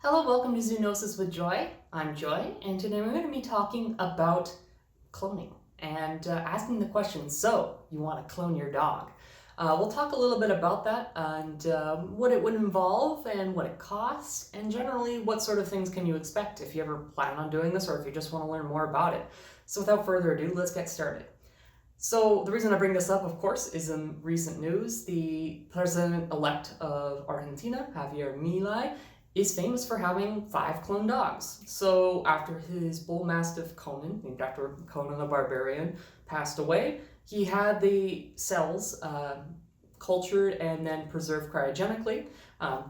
Hello, welcome to Zoonosis with Joy. I'm Joy, and today we're going to be talking about cloning and asking the question, so you want to clone your dog? We'll talk a little bit about that and what it would involve and what it costs, and generally what sort of things can you expect if you ever plan on doing this or if you just want to learn more about it. So without further ado, let's get started. So the reason I bring this up, of course, is in recent news. The president-elect of Argentina, Javier Milei, is famous for having 5 cloned dogs. So after his bull mastiff Conan, named after Conan the Barbarian, passed away, he had the cells cultured and then preserved cryogenically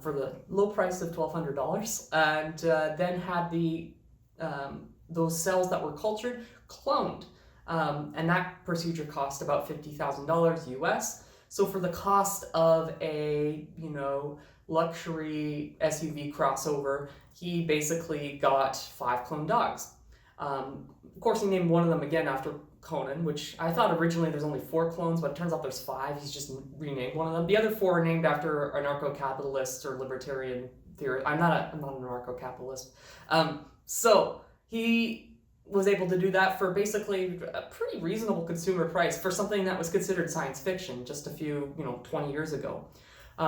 for the low price of $1,200, and then had those cells that were cultured cloned. And that procedure cost about $50,000 US. So for the cost of a, luxury SUV crossover, he basically got 5 cloned dogs. Of course, he named one of them again after Conan, which I thought originally there's only 4 clones, but it turns out there's 5. He's just renamed one of them. The other 4 are named after anarcho-capitalists or libertarian theorists. I'm not an anarcho-capitalist. So he was able to do that for basically a pretty reasonable consumer price for something that was considered science fiction just a few, 20 years ago.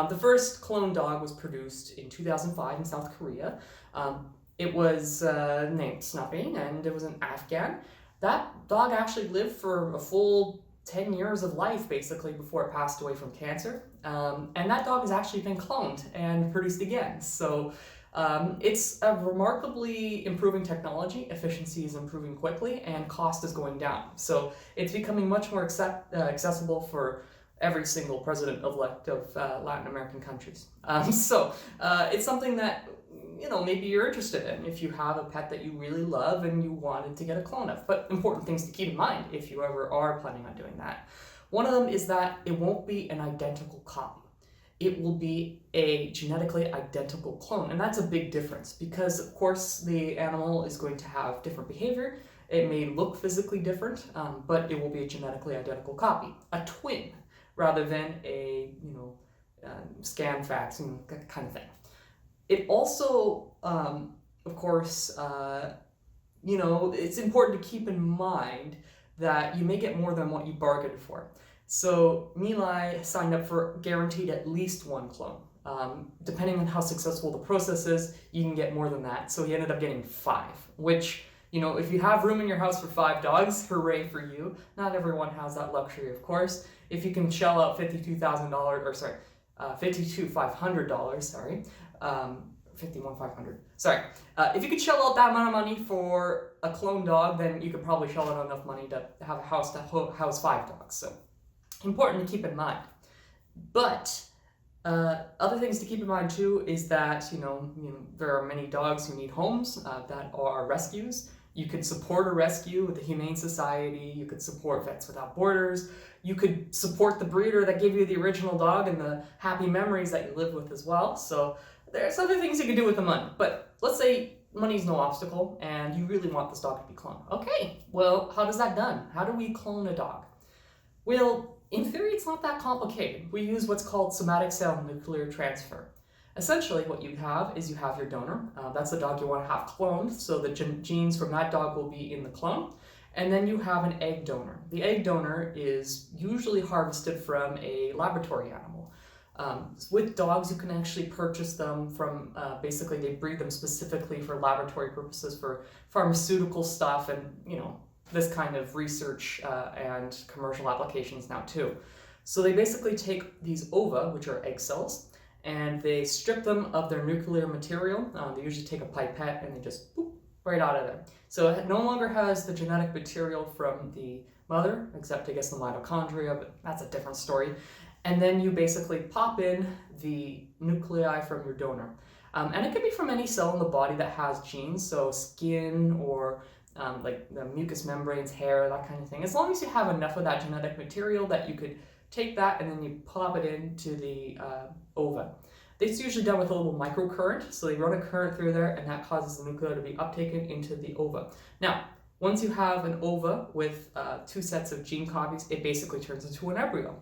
The first clone dog was produced in 2005 in South Korea. It was named Snuffy, and it was an Afghan. That dog actually lived for a full 10 years of life, basically, before it passed away from cancer. And that dog has actually been cloned and produced again. So it's a remarkably improving technology. Efficiency is improving quickly, and cost is going down. So it's becoming much more accessible for every single president-elect of Latin American countries. So it's something that, maybe you're interested in if you have a pet that you really love and you wanted to get a clone of. But important things to keep in mind if you ever are planning on doing that. One of them is that it won't be an identical copy. It will be a genetically identical clone. And that's a big difference because, of course, the animal is going to have different behavior. It may look physically different, but it will be a genetically identical copy, a twin, rather than a, scan fax and that kind of thing. It also, of course, it's important to keep in mind that you may get more than what you bargained for. So Milei signed up for guaranteed at least 1 clone. Depending on how successful the process is, you can get more than that. So he ended up getting 5, which, if you have room in your house for 5 dogs, hooray for you. Not everyone has that luxury, of course. If you can shell out $52,500, if you could shell out that amount of money for a clone dog, then you could probably shell out enough money to have a house to house 5 dogs. So important to keep in mind. But other things to keep in mind too is that there are many dogs who need homes that are rescues. You could support a rescue with the Humane Society. You could support Vets Without Borders. You could support the breeder that gave you the original dog and the happy memories that you lived with as well. So there's other things you can do with the money. But let's say money's no obstacle and you really want this dog to be cloned. Okay, well, how does that done? How do we clone a dog? Well, in theory, it's not that complicated. We use what's called somatic cell nuclear transfer. Essentially, what you have is you have your donor. That's the dog you want to have cloned, so the genes from that dog will be in the clone. And then you have an egg donor. The egg donor is usually harvested from a laboratory animal. With dogs, you can actually purchase them from, basically they breed them specifically for laboratory purposes, for pharmaceutical stuff and, this kind of research and commercial applications now too. So they basically take these ova, which are egg cells, and they strip them of their nuclear material. They usually take a pipette and they just boop, right out of there. So it no longer has the genetic material from the mother, except I guess the mitochondria, but that's a different story. And then you basically pop in the nuclei from your donor. And it can be from any cell in the body that has genes, so skin or like the mucous membranes, hair, that kind of thing. As long as you have enough of that genetic material that you could take that and then you pop it into the ova. It's usually done with a little microcurrent, so they run a current through there and that causes the nuclei to be uptaken into the ova. Now, once you have an ova with 2 sets of gene copies, it basically turns into an embryo.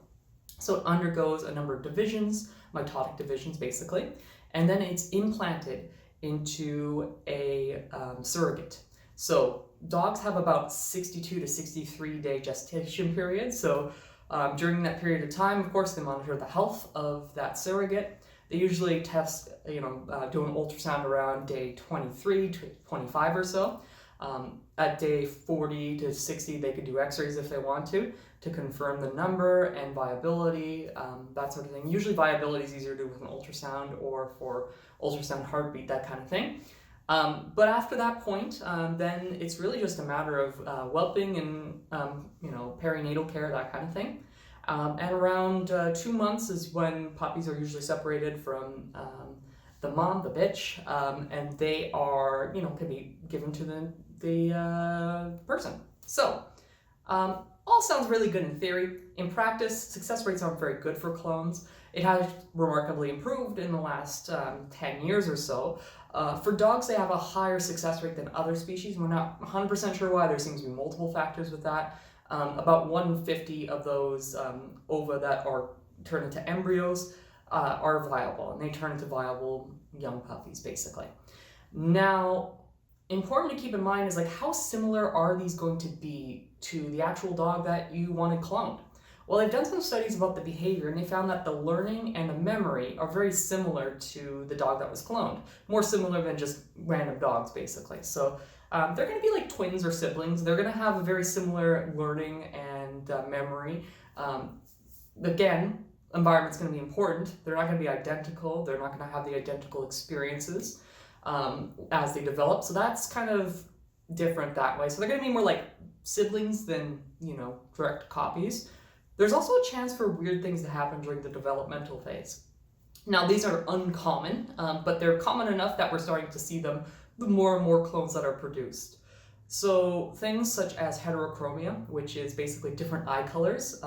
So it undergoes a number of divisions, mitotic divisions basically, and then it's implanted into a surrogate. So dogs have about 62 to 63 day gestation period. So during that period of time, of course, they monitor the health of that surrogate. They usually test, do an ultrasound around day 23 to 25 or so. At day 40 to 60, they could do x-rays if they want to confirm the number and viability, that sort of thing. Usually viability is easier to do with an ultrasound or for ultrasound heartbeat, that kind of thing. But after that point, then it's really just a matter of whelping and, perinatal care, that kind of thing. And around 2 months is when puppies are usually separated from the mom, the bitch, and they are, can be given to the person. So, all sounds really good in theory. In practice, success rates aren't very good for clones. It has remarkably improved in the last 10 years or so. For dogs, they have a higher success rate than other species. We're not 100% sure why. There seems to be multiple factors with that. About 150 of those ova that are turned into embryos are viable, and they turn into viable young puppies, basically. Now, important to keep in mind is how similar are these going to be to the actual dog that you wanted cloned? Well, they've done some studies about the behavior, and they found that the learning and the memory are very similar to the dog that was cloned. More similar than just random dogs, basically. So they're going to be like twins or siblings. They're going to have a very similar learning and memory. Again, environment's going to be important. They're not going to be identical. They're not going to have the identical experiences as they develop. So that's kind of different that way. So they're going to be more like siblings than, direct copies. There's also a chance for weird things to happen during the developmental phase. Now, these are uncommon, but they're common enough that we're starting to see them the more and more clones that are produced. So things such as heterochromia, which is basically different eye colors.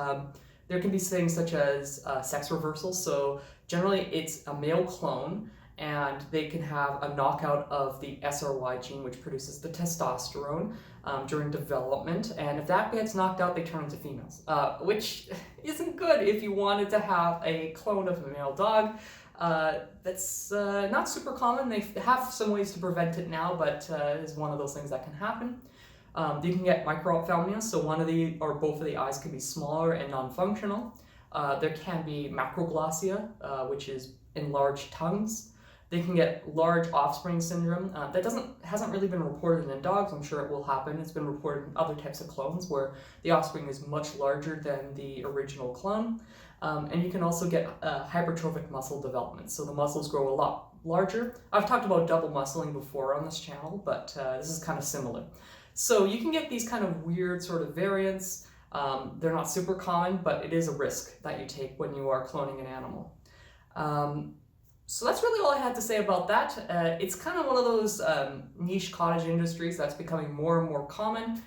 There can be things such as sex reversal. So generally it's a male clone, and they can have a knockout of the SRY gene, which produces the testosterone during development. And if that gets knocked out, they turn into females, which isn't good if you wanted to have a clone of a male dog. That's not super common. They have some ways to prevent it now, but is one of those things that can happen. You can get microphthalmia, so one of the or both of the eyes can be smaller and non-functional. There can be macroglossia, which is enlarged tongues. They can get large offspring syndrome. That hasn't really been reported in dogs. I'm sure it will happen. It's been reported in other types of clones where the offspring is much larger than the original clone. And you can also get hypertrophic muscle development. So the muscles grow a lot larger. I've talked about double muscling before on this channel, but this is kind of similar. So you can get these kind of weird sort of variants. They're not super common, but it is a risk that you take when you are cloning an animal. So that's really all I had to say about that. It's kind of one of those niche cottage industries that's becoming more and more common.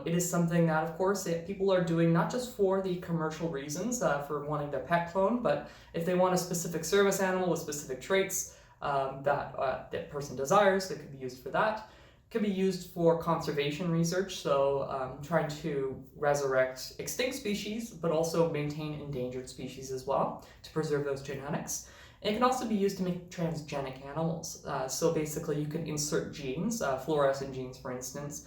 It is something that, of course, people are doing not just for the commercial reasons, for wanting their pet clone, but if they want a specific service animal with specific traits that person desires, it could be used for that. It could be used for conservation research, so trying to resurrect extinct species, but also maintain endangered species as well to preserve those genetics. It can also be used to make transgenic animals. So basically you can insert genes, fluorescent genes for instance,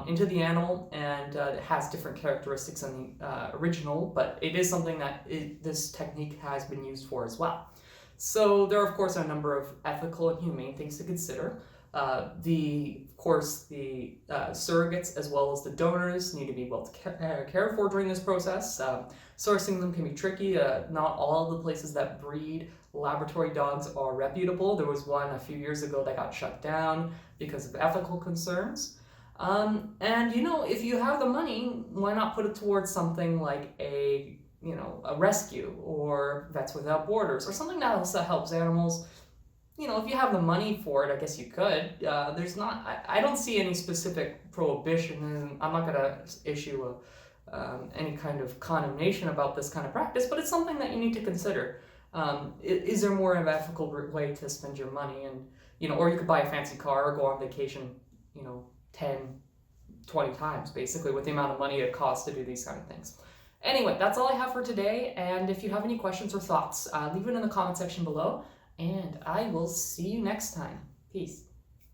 into the animal, and it has different characteristics than the original, but it is something that this technique has been used for as well. So there are of course a number of ethical and humane things to consider. Of course the surrogates as well as the donors need to be well cared for during this process. Sourcing them can be tricky. Not all of the places that breed laboratory dogs are reputable. There was one a few years ago that got shut down because of ethical concerns. And if you have the money, why not put it towards something like a rescue or Vets Without Borders or something that also helps animals. If you have the money for it, I guess you could. I don't see any specific prohibition, and I'm not going to issue any kind of condemnation about this kind of practice, but it's something that you need to consider. Is there more of an ethical way to spend your money? And, or you could buy a fancy car or go on vacation, 10, 20 times basically with the amount of money it costs to do these kind of things. Anyway, that's all I have for today. And if you have any questions or thoughts, leave it in the comment section below. And I will see you next time. Peace.